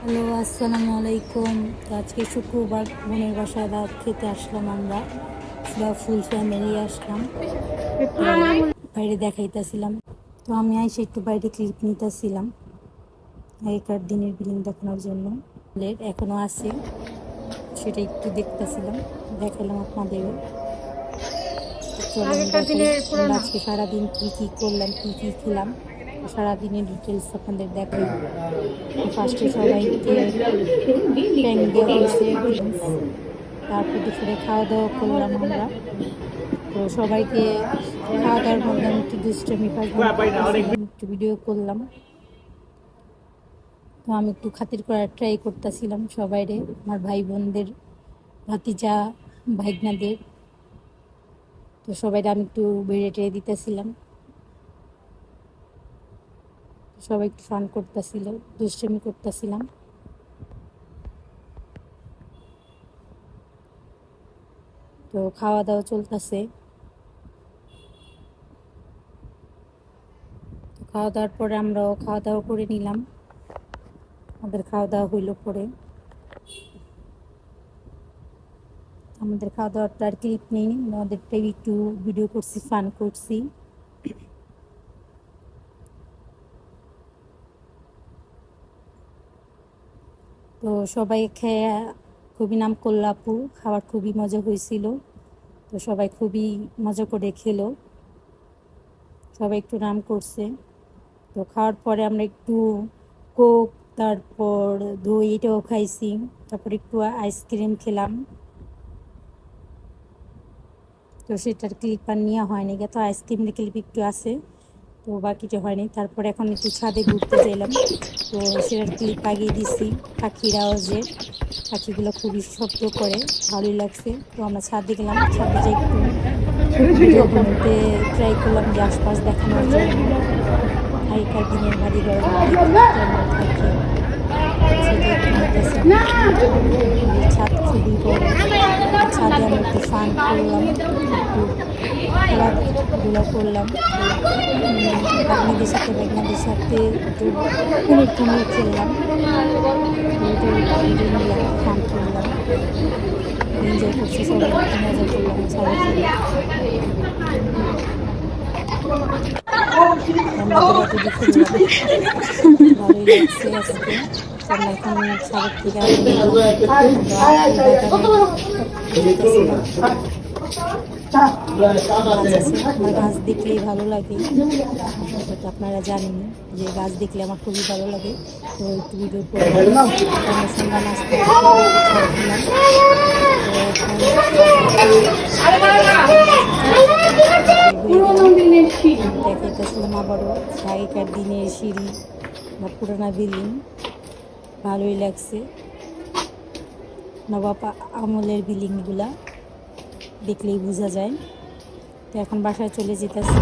Hello, আসসালামু আলাইকুম। তো আজকে শুক্রবার বোনের বাসায় রাত খেতে আসলাম আমরা পুরা ফুল ফ্যামিলি আসলাম। তো বাইরে দেখাইতেছিলাম, তো আমি আইসে একটু বাইরে ক্লিপ নিতেছিলাম আগেকার দিনের বিলিং দেখানোর জন্য। লেট এখনও আছে, সেটা একটু দেখতেছিলাম, দেখালাম আপনাদেরও। চলেন দেখাই আমরা আজকে সারাদিন কী কী করলাম, কী কী খেলাম, সারাদিনের ডিটেলস আপনাদের দেখাই। ফার্স্টে সবাইকে ট্যাং দেওয়া হয়েছে, তারপর দুপুরে খাওয়া দাওয়া করলাম আমরা। তো সবাইকে খাওয়া দাওয়ার মধ্যে আমি একটু দুষ্টামি একটু ভিডিও করলাম। তো আমি একটু খাতির করার ট্রাই করতেছিলাম সবাইরে, আমার ভাই বোনদের, ভাতিজা ভাইগনাদের। তো সবাইরে আমি একটু বেড়ে টেড়ে দিতেছিলাম, সবাই একটু ফান করতেছিল, দুষ্টামি করতেছিলাম। তো খাওয়া দাওয়া চলতেছে। খাওয়া দাওয়ার পরে আমরাও খাওয়া দাওয়া করে নিলাম। আমাদের খাওয়া দাওয়া হইল পরে, আমাদের খাওয়া দাওয়াটা আর ক্লিপ নেই, আমাদেরটাই একটু ভিডিও করছি, ফান করছি। তো সবাই খেয়ে খুবই নাম করলো, আপু খাবার খুবই মজা হয়েছিল। তো সবাই খুবই মজা করে খেলো, সবাই একটু নাম করছে। তো খাওয়ার পরে আমরা একটু কোক, তারপর দই এটাও খাইছি, তারপর একটু আইসক্রিম খেলাম। তো সেটার ক্লিপ আর নেওয়া হয়নি, তো আইসক্রিমের ক্লিপ একটু আছে, তো বাকিটা হয়নি। তারপর এখন একটু ছাদে ঘুরতে গেলাম, তো সেটার ক্লিপ আগিয়ে দিছি। পাখির আওয়াজে পাখিগুলো খুবই শব্দ করে, ভালোই লাগছে। তো আমরা ছাদে গেলাম, ছাদে যে একটু ভিডিও করতে ট্রাই করলাম, যে আশপাশ দেখানোর জন্য আগেকার দিনের বাড়ি ঘর কেমন থাকে সেটা একটু নিতেছি। ছাদ খুবই বড়, ছাদে আমি একটু ফান করলাম, একটু খেলাধুলা করলাম বাগনাদের সাথে একটু কুমির খেললাম, নিলাম, ফান করলাম, এনজয় করছি, সবাই একটু মজা করলাম ছাদে খেলে। ভালোই লাগছে আজকে। আমরা এখন ছাদের থেকে আমার গাছ দেখলেই ভালো লাগে, আপনারা জানেন যে গাছ দেখলে আমার খুবই ভালো লাগে। তো একটু ভিডিও করে সন্ধ্যা নাস্তা দেখাইতেছিলাম আবারও আগেকার দিনের সিঁড়ি বা পুরানা বিল্ডিং, ভালোই লাগছে। নবাব আমলের বিল্ডিংগুলা দেখলেই বোঝা যায়। তো এখন বাসায় চলে যেতেছি।